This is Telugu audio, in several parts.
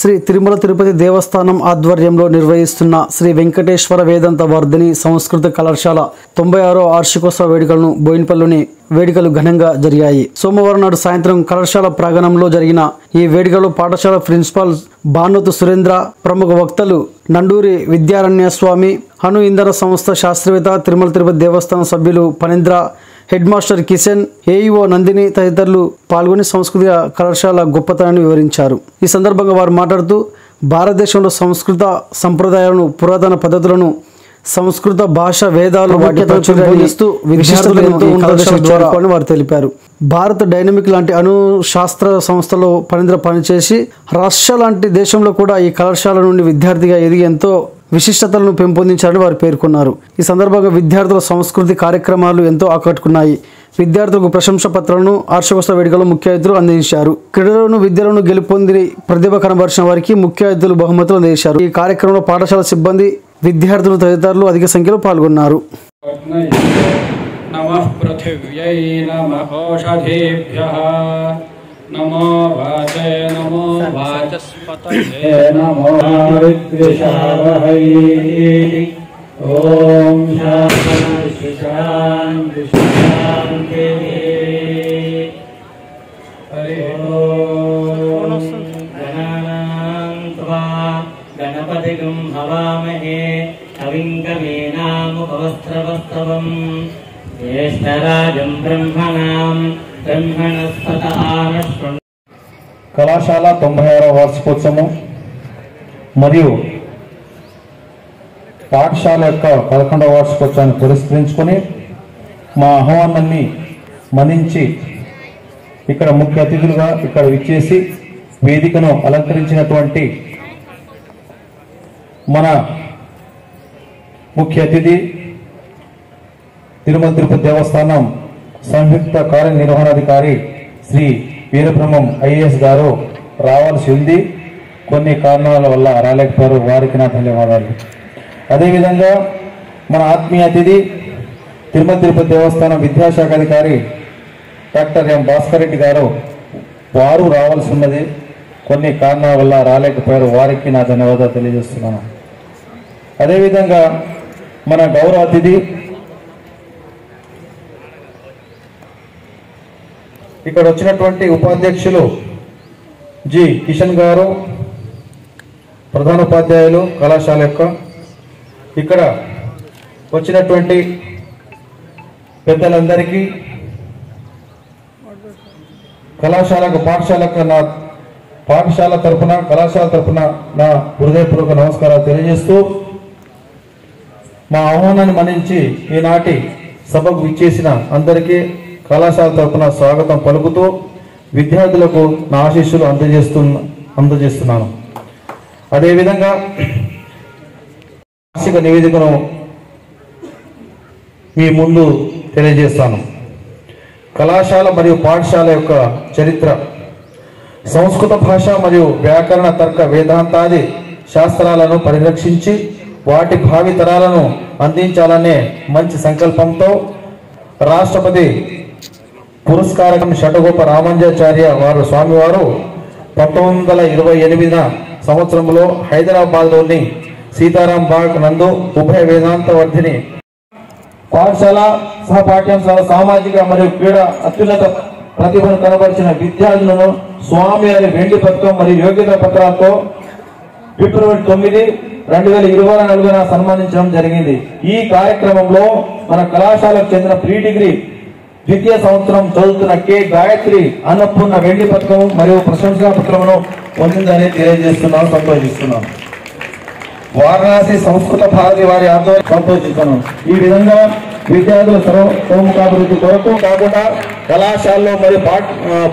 శ్రీ తిరుమల తిరుపతి దేవస్థానం ఆధ్వర్యంలో నిర్వహిస్తున్న శ్రీ వెంకటేశ్వర వేదాంత వర్ధిని సంస్కృత కళాశాల 96వ వార్షికోత్సవ వేడుకలను బోయినపల్లిలోని వేడుకలు ఘనంగా జరిగాయి. సోమవారం నాడు సాయంత్రం కళాశాల ప్రాంగణంలో జరిగిన ఈ వేడుకలో పాఠశాల ప్రిన్సిపాల్ భానుతు సురేంద్ర, ప్రముఖ వక్తలు నండూరి విద్యారణ్య స్వామి, అణు ఇంధన సంస్థ శాస్త్రవేత్త, తిరుమల తిరుపతి దేవస్థానం సభ్యులు Phanendra, head master Kishan, AEO Nandini తదితరులు పాల్గొని సంస్కృత కళాశాల గొప్పతనాన్ని వివరించారు. ఈ సందర్భంగా వారు మాట్లాడుతూ భారతదేశంలో సంస్కృత సంప్రదాయాలను, పురాతన పద్ధతులను, సంస్కృత భాష, వేదాలు వారు తెలిపారు. భారత డైనమిక్ లాంటి అణు శాస్త్ర సంస్థలో పనేంద్ర పనిచేసి రష్యా లాంటి దేశంలో కూడా ఈ కళాశాల నుండి విద్యార్థిగా ఎదిగి ఎంతో విశిష్టతలను పెంపొందించారని వారు పేర్కొన్నారు. ఈ సందర్భంగా విద్యార్థుల సంస్కృతి కార్యక్రమాలు ఎంతో ఆకట్టుకున్నాయి. విద్యార్థులకు ప్రశంసా పత్రాలను వార్షికోత్సవ వేడుకలో ముఖ్య అతిథులు అందించారు. క్రీడలను, విద్యలను గెలుపొంది ప్రతిభ కనబరిచిన వారికి ముఖ్య అతిథులు బహుమతులు అందించారు. ఈ కార్యక్రమంలో పాఠశాల సిబ్బంది, విద్యార్థులు తదితరులు అధిక సంఖ్యలో పాల్గొన్నారు. నమః పృథివ్యై నమః ఓషధేభ్యః నమో వాచే నమో వాచస్పతయే నమో విద్విషావహై. ఓం శాంతి శాంతి శాంతి. హరి ఓం. గణానాం త్వా గణపతిగం హవామహే కవిం కవీనాముపవస్త్రవస్తవం జ్యేష్ఠరాజం బ్రహ్మణాం బ్రహ్మణస్పత ఆనశ్వన్. కళాశాల 96వ వార్షికోత్సవం మరియు పాఠశాల యొక్క 11వ వార్షికోత్సవాన్ని పురస్కరించుకొని మా ఆహ్వానాన్ని మన్నించి ఇక్కడ ముఖ్య అతిథులుగా ఇక్కడ విచ్చేసి వేదికను అలంకరించినటువంటి మన ముఖ్య అతిథి తిరుమల తిరుపతి దేవస్థానం సంయుక్త కార్యనిర్వహణాధికారి శ్రీ వీరబ్రహ్మం ఐఏఎస్ గారు రావాల్సి ఉంది. కొన్ని కారణాల వల్ల రాలేకపోయారు. వారికి నా ధన్యవాదాలు. అదేవిధంగా మన ఆత్మీయ అతిథి తిరుమల తిరుపతి దేవస్థానం విద్యాశాఖ అధికారి డాక్టర్ ఎం భాస్కర్ రెడ్డి గారు, వారు రావాల్సి ఉన్నది. కొన్ని కారణాల వల్ల రాలేకపోయారు. వారికి నా ధన్యవాదాలు తెలియజేస్తున్నాను. అదేవిధంగా మన గౌరవ అతిథి ఇక్కడ వచ్చినటువంటి ఉపాధ్యక్షులు జి కిషన్ గారు, ప్రధాన ఉపాధ్యాయులు కళాశాల యొక్క, ఇక్కడ వచ్చినటువంటి పెద్దలందరికీ, కళాశాల తరఫున కళాశాల తరఫున నా హృదయపూర్వక నమస్కారాలు తెలియజేస్తూ, మా ఆహ్వానాన్ని మన్నించి ఈనాటి సభకు విచ్చేసిన అందరికీ కళాశాల తరఫున స్వాగతం పలుకుతూ విద్యార్థులకు నా ఆశీస్సులు అందజేస్తున్నాను. అదేవిధంగా వార్షిక నివేదికను మీ ముందు తెలియజేస్తాను. కళాశాల మరియు పాఠశాల యొక్క చరిత్ర. సంస్కృత భాష మరియు వ్యాకరణ, తర్క, వేదాంతాది శాస్త్రాలను పరిరక్షించి వాటి భావి తరాలను అందించాలనే మంచి సంకల్పంతో రాష్ట్రపతి పురస్కారం షటగోప రామానుజాచార్య వారు స్వామివారు 1928 సంవత్సరంలో హైదరాబాద్లోని సీతారాం బాగ్ నందు ఉభయ వేదాంత వర్ధిని పాఠశాల సహపాఠ్యాంశాల సామాజిక మరియు క్రీడా అత్యున్నత ప్రతిభను కనబరిచిన విద్యార్థులను స్వామి వారి వెండి పథకం మరియు యోగ్యతా పత్రాలతో ఫిబ్రవరి 9, 2024 సన్మానించడం జరిగింది. ఈ కార్యక్రమంలో మన కళాశాలకు చెందిన ప్రీ డిగ్రీ ద్వితీయ సంవత్సరం చదువుతున్న కె గాయత్రి అన్నపూర్ణ వెండి పథకం మరియు ప్రశంసా పత్రమును పొందిందని తెలియజేస్తున్నాను, సంతోషిస్తున్నాను. వారణాసి సంస్కృత భారతి వారి ఆధ్వర్యం సంతోషిస్తున్నాను. ఈ విధంగా విద్యార్థుల సర్వతోముఖాభివృద్ధి కొరకు కాకుండా కళాశాలలో మరియు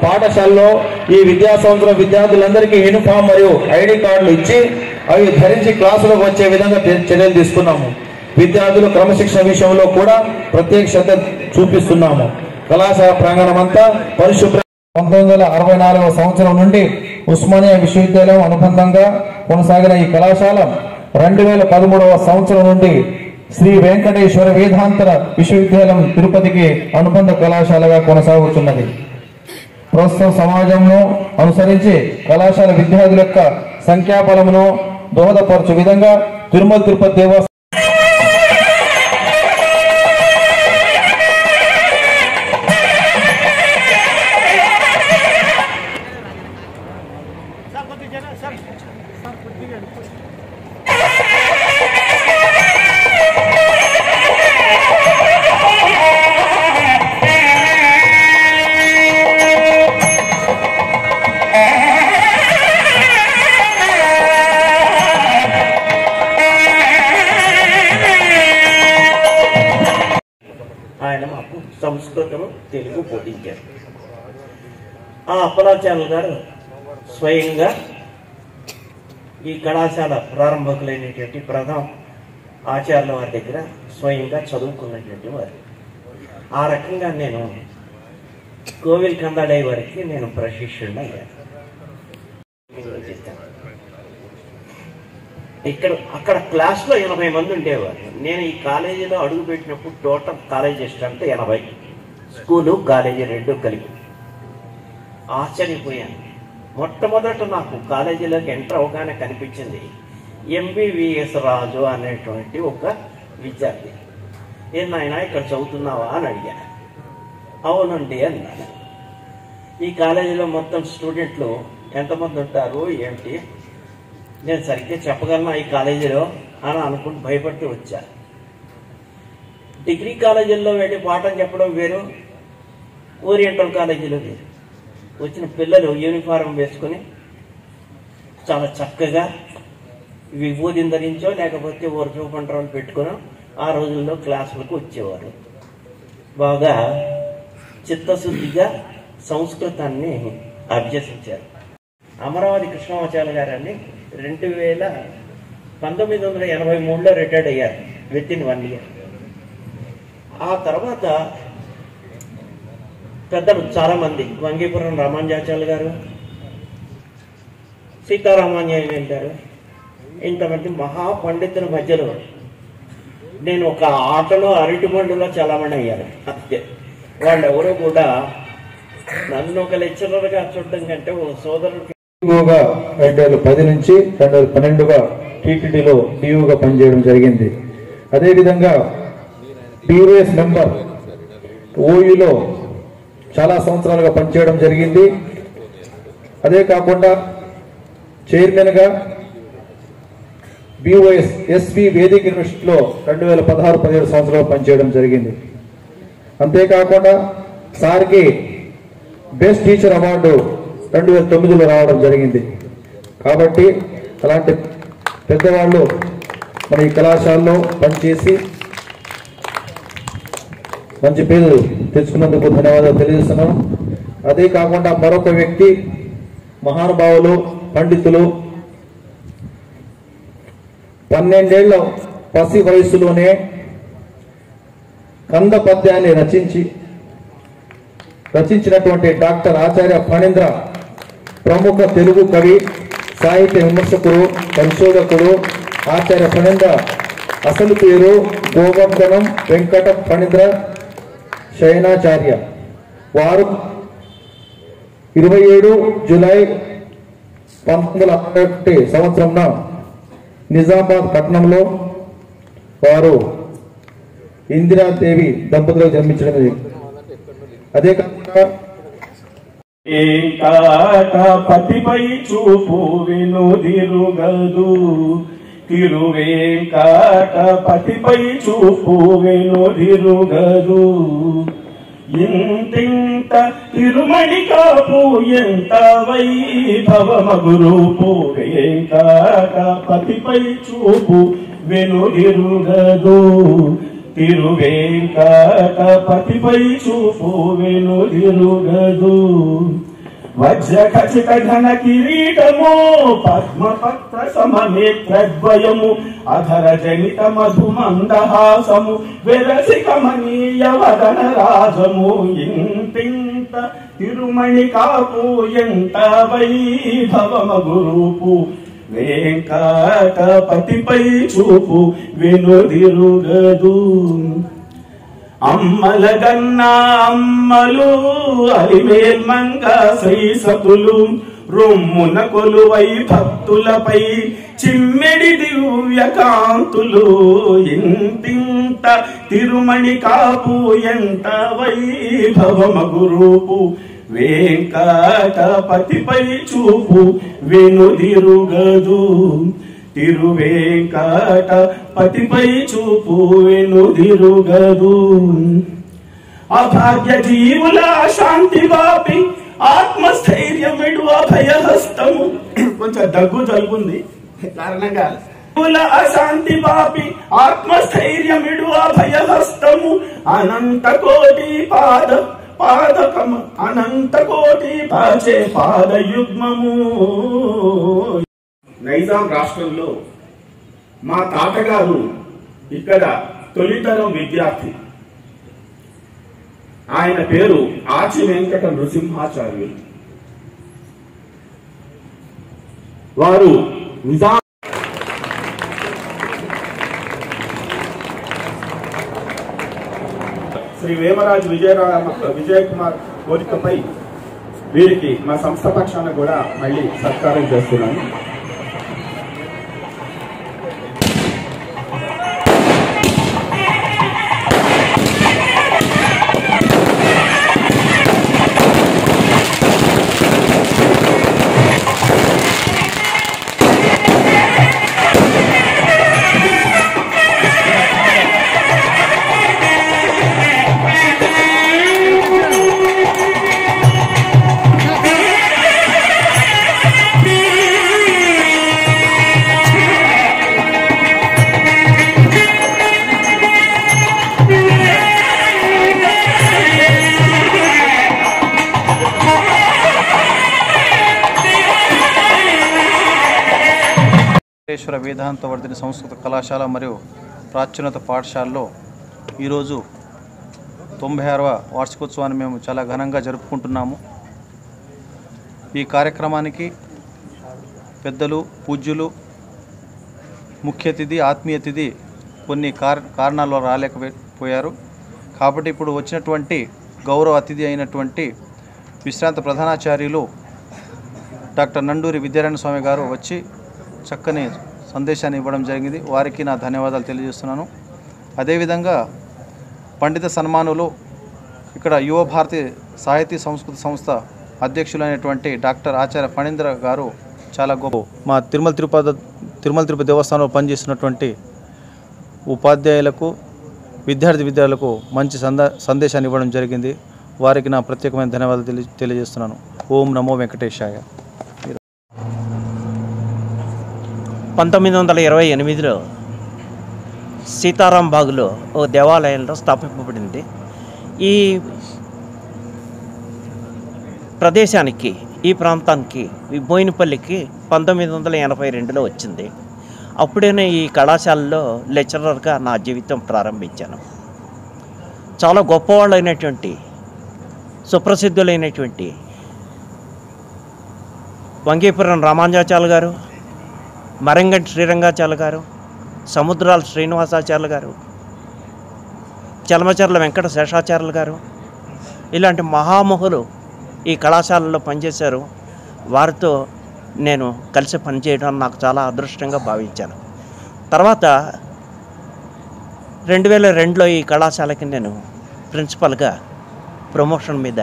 పాఠశాలలో ఈ విద్యా సంవత్సరం విద్యార్థులందరికీ యూనిఫామ్ మరియు ఐడి కార్డులు ఇచ్చి అవి ధరించి క్లాసులకు వచ్చే విధంగా చర్యలు తీసుకున్నాము. విద్యార్థుల క్రమశిక్షణ విషయంలో కూడా ప్రత్యేక శ్రద్ధ చూపిస్తున్నాము. కళాశాల ప్రాంగణం అంతా పరిశుభ్ర. 1964వ సంవత్సరం నుండి ఉస్మానియా విశ్వవిద్యాలయం అనుబంధంగా కొనసాగిన ఈ కళాశాల 2013వ సంవత్సరం నుండి శ్రీ వెంకటేశ్వర వేదాంతర విశ్వవిద్యాలయం తిరుపతికి అనుబంధ కళాశాలగా కొనసాగుతున్నది. ప్రస్తుతం సమాజంలో అనుసరించి కళాశాల విద్యార్థుల యొక్క సంఖ్యాబలమును దోహదపరచు విధంగా తిరుమల తిరుపతి దేవస్థానం ఆయన మాకు సంస్కృతం తెలుగు బోధించారు. ఆ అప్పలాచార్యులు గారు స్వయంగా ఈ కళాశాల ప్రారంభకులైనటువంటి ప్రథమ ఆచార్యుల వారి దగ్గర స్వయంగా చదువుకున్నటువంటి వారు. ఆ రకంగా నేను కోవిల్ కందాడై వారికి నేను ప్రశిష్యుడిని అయ్యాను. అక్కడ క్లాస్లో 80 మంది ఉండేవారు. నేను ఈ కాలేజీలో అడుగు పెట్టినప్పుడు total college strength 80, school college రెండు కలిపి. ఆశ్చర్యపోయాను. మొట్టమొదట నాకు కాలేజీలోకి ఎంటర్ అవగానే కనిపించింది MBVS రాజు అనేటువంటి ఒక విద్యార్థి. నాయన ఇక్కడ చదువుతున్నావా అని అడిగాను. అవునండి అన్నాను. ఈ కాలేజీలో మొత్తం స్టూడెంట్లు ఎంతమంది ఉంటారు ఏమిటి? నేను సరిగ్గా చెప్పగలను ఈ కాలేజీలో అని అనుకుంటూ భయపడుతూ వచ్చా. డిగ్రీ కాలేజీల్లో వెళ్ళి పాఠం చెప్పడం వేరు, ఓరియంటల్ కాలేజీలో వేరు. వచ్చిన పిల్లలు యూనిఫారం వేసుకుని చాలా చక్కగా విభూతిని ధరించో లేకపోతే వర్జు పంటలు పెట్టుకుని ఆ రోజుల్లో క్లాసులకు వచ్చేవారు. బాగా చిత్తశుద్ధిగా సంస్కృతాన్ని అభ్యసించారు. అమరావతి కృష్ణమాచార్య గారని 1983లో రిటైర్డ్ అయ్యారు విత్ ఇన్ 1 year. ఆ తర్వాత పెద్దలు చాలామంది, వంగీపురం రామానుజాచార్యులు గారు, సీతారామాన్యాయులు గారు, ఇంతమంది మహాపండితుల మధ్యలో నేను ఒక ఆటలో అరటిబండులో చాలామంది అయ్యారు. అంతే. వాళ్ళెవరూ కూడా నన్ను ఒక లెక్చరర్గా చూడడం కంటే ఓ సోదరుడు 2010 నుంచి 2012గా టీటీడీలో డియూగా పనిచేయడం జరిగింది. అదేవిధంగా BOS మెంబర్ ఓయూలో చాలా సంవత్సరాలుగా పనిచేయడం జరిగింది. అదే కాకుండా చైర్మన్గా BOS SV వేదిక యూనివర్సిటీలో 2016-17 సంవత్సరాలు పనిచేయడం జరిగింది. అంతేకాకుండా సార్కి బెస్ట్ టీచర్ అవార్డు 2009లో రావడం జరిగింది. కాబట్టి అలాంటి పెద్దవాళ్ళు మన ఈ కళాశాలలో పనిచేసి మంచి పేరు తెచ్చుకున్నందుకు ధన్యవాదాలు తెలియజేస్తున్నాం. అదే కాకుండా మరొక వ్యక్తి, మహానుభావులు, పండితులు, 12 ఏళ్ల పసి వయస్సులోనే కంద పద్యాన్ని రచించినటువంటి డాక్టర్ ఆచార్య ఫణీంద్ర, ప్రముఖ తెలుగు కవి, సాహిత్య విమర్శకుడు, పరిశోధకుడు. ఆచార్య ఫణీంద్ర అసలు పేరు గోవర్ధనం వెంకట ఫణీంద్ర శయనాచార్య. వారు 27 జూలై 1961 సంవత్సరంన నిజామాబాద్ పట్టణంలో వారు ఇందిరాదేవి దంపతులకు జన్మించడం. అదే కాకుండా ఏకాటపతిపై చూపు వినుదిరుగదు, తిరువేంకటపతిపై చూపు వినుదిరుగదు. ఇంతింత తిరుమణి కాపు ఎంత వైభవమగు రూపు, వెంకటపతిపై చూపు వెనుదిరుగదు, తిరువేంకటపతిపై చూపు వెనుదిరుగదు. వజ్ర ఖచిత ఘన కిరీటము, పద్మపత్ర సమనేత్రద్వయము, అధర జనిత మధు మందహాసము, వెరసి కమనీయ వదన రాజము. ఇంతింత తిరుమణి కాపు ఎంత వైభవమగు రూపు, వెంకటపతిపై చూపు వెనుదిరుగదు. అమ్మలగన్నా అమ్మలు అలిమేల్మంగ శ్రీ సతులు, రొమ్మున కొలువై భక్తులపై చిమ్మెడి దివ్య కాంతులు ఇంతింత తిరుమణి కాపు ఎంత వైభవమగు రూపు వెంకటపతిపై చూపు వెనుదిరుగదు తిరువేంకటపతిపై చూపు వెనుదిరుగదు అభాగ్య జీవుల శాంతి వాపి ఆత్మస్థైర్యమిడు అభయహస్తము కొంచెం దగ్గు జలుబుంది కారణంగా అశాంతి పాపి ఆత్మస్థైర్యమిడు అభయహస్తము అనంత కోటి పాదకము అనంత కోటి పాచే పాదయుగ్మము. నైజాం రాష్ట్రంలో మా తాతగారు ఇక్కడ తొలితరం విద్యార్థి. ఆయన పేరు ఆచి వెంకట నృసింహాచార్యులు. వారు నిజాం శ్రీ వేమరాజు విజయకుమార్ కోరికపై వీరికి మా సంస్థ పక్షాన కూడా మళ్ళీ సత్కారం చేస్తున్నాను. వెంకటేశ్వర వేదాంత వర్ధిని సంస్కృత కళాశాల మరియు ప్రాచున్నత పాఠశాలలో ఈరోజు 96వ వార్షికోత్సవాన్ని మేము చాలా ఘనంగా జరుపుకుంటున్నాము. ఈ కార్యక్రమానికి పెద్దలు, పూజ్యులు, ముఖ్య అతిథి, ఆత్మీయ అతిథి కొన్ని కారణాల్లో రాలేకపోయారు. కాబట్టి ఇప్పుడు వచ్చినటువంటి గౌరవ అతిథి అయినటువంటి విశ్రాంత ప్రధానాచార్యులు డాక్టర్ నండూరి విద్యారాయణ స్వామి గారు వచ్చి చక్కని సందేశాన్ని ఇవ్వడం జరిగింది. వారికి నా ధన్యవాదాలు తెలియజేస్తున్నాను. అదేవిధంగా పండిత సన్మానులు ఇక్కడ యువ భారతి సాహితీ సంస్కృత సంస్థ అధ్యక్షులైనటువంటి డాక్టర్ ఆచార్య ఫణీంద్ర గారు చాలా గొప్ప. మా తిరుమల తిరుపతి దేవస్థానంలో పనిచేస్తున్నటువంటి ఉపాధ్యాయులకు, విద్యార్థులకు మంచి సందేశాన్ని ఇవ్వడం జరిగింది. వారికి నా ప్రత్యేకమైన ధన్యవాదాలు తెలియజేస్తున్నాను. ఓం నమో వెంకటేశాయ. 1928లో సీతారాం బాగులో ఓ దేవాలయంలో స్థాపింపబడింది. ఈ ప్రదేశానికి, ఈ ప్రాంతానికి, ఈ బోయినపల్లికి 1982లో వచ్చింది. అప్పుడే ఈ కళాశాలలో లెక్చరర్గా నా జీవితం ప్రారంభించాను. చాలా గొప్పవాళ్ళైనటువంటి, సుప్రసిద్ధులైనటువంటి వంగీపురం రామాంజాచార్య గారు, మరంగంటి శ్రీరంగాచార్య గారు, సముద్రాల శ్రీనివాసాచార్యులు గారు, చలమచర్ల వెంకట శేషాచార్యులు గారు, ఇలాంటి మహామహులు ఈ కళాశాలలో పనిచేశారు. వారితో నేను కలిసి పనిచేయడం నాకు చాలా అదృష్టంగా భావించాను. తర్వాత 2002లో ఈ కళాశాలకి నేను ప్రిన్సిపల్గా ప్రమోషన్ మీద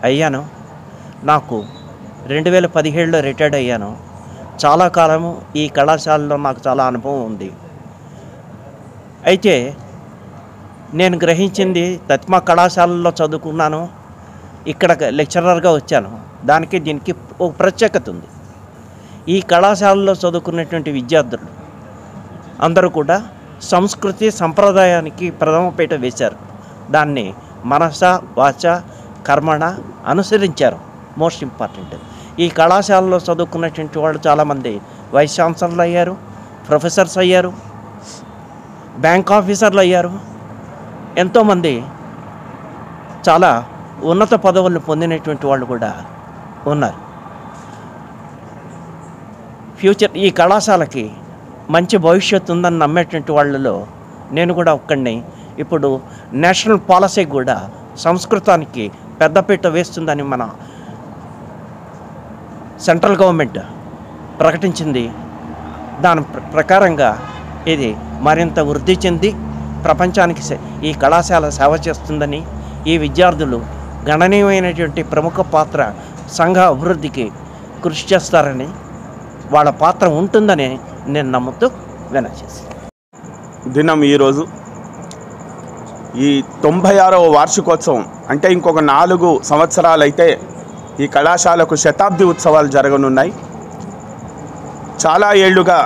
అయ్యాను. నాకు 2017లో రిటైర్డ్ అయ్యాను. చాలా కాలము ఈ కళాశాలలో నాకు చాలా అనుభవం ఉంది. అయితే నేను గ్రహించింది, తత్మా కళాశాలలో చదువుకున్నాను, ఇక్కడ లెక్చరర్గా వచ్చాను. దానికి దీనికి ఒక ప్రత్యేకత ఉంది. ఈ కళాశాలలో చదువుకున్నటువంటి విద్యార్థులు అందరూ కూడా సంస్కృతి సంప్రదాయానికి ప్రథమపీట వేశారు. దాన్ని మనస, వాచ, కర్మణ అనుసరించారు. Most important. ఈ కళాశాలలో చదువుకున్నటువంటి వాళ్ళు చాలామంది వైస్ ఛాన్సలర్లు అయ్యారు, ప్రొఫెసర్స్ అయ్యారు, బ్యాంక్ ఆఫీసర్లు అయ్యారు. ఎంతోమంది చాలా ఉన్నత పదవులను పొందినటువంటి వాళ్ళు కూడా ఉన్నారు. ఫ్యూచర్ ఈ కళాశాలకి మంచి భవిష్యత్తు ఉందని నమ్మేటువంటి వాళ్ళలో నేను కూడా ఒక్కడిని. ఇప్పుడు నేషనల్ పాలసీ కూడా సంస్కృతానికి పెద్దపీట వేస్తుందని మన సెంట్రల్ గవర్నమెంట్ ప్రకటించింది. దాని ప్రకారంగా ఇది మరింత వృద్ధి చెంది ప్రపంచానికి ఈ కళాశాల సేవ చేస్తుందని, ఈ విద్యార్థులు గణనీయమైనటువంటి ప్రముఖ పాత్ర సంఘ అభివృద్ధికి కృషి చేస్తారని, వాళ్ళ పాత్ర ఉంటుందని నేను నమ్ముతూ వినచేస్తాను. దినం ఈరోజు ఈ 96వ వార్షికోత్సవం అంటే ఇంకొక 4 సంవత్సరాలైతే ఈ కళాశాలకు శతాబ్ది ఉత్సవాలు జరగనున్నాయి. చాలా ఏళ్లుగా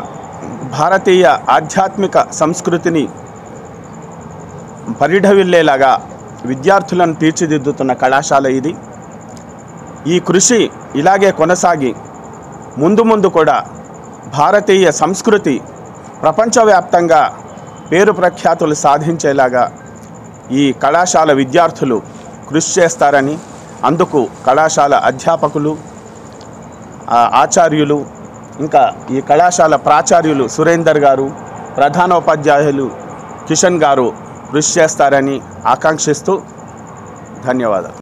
భారతీయ ఆధ్యాత్మిక సంస్కృతిని పరిఢవిల్లేలాగా విద్యార్థులను తీర్చిదిద్దుతున్న కళాశాల ఇది. ఈ కృషి ఇలాగే కొనసాగి ముందు ముందు కూడా భారతీయ సంస్కృతి ప్రపంచవ్యాప్తంగా పేరు ప్రఖ్యాతులు సాధించేలాగా ఈ కళాశాల విద్యార్థులు కృషి చేస్తారని, అందుకు కళాశాల అధ్యాపకులు, ఆచార్యులు, ఇంకా ఈ కళాశాల ప్రాచార్యులు సురేందర్ గారు, ప్రధానోపాధ్యాయులు కిషన్ గారు కృషి చేస్తారని ఆకాంక్షిస్తూ ధన్యవాదాలు.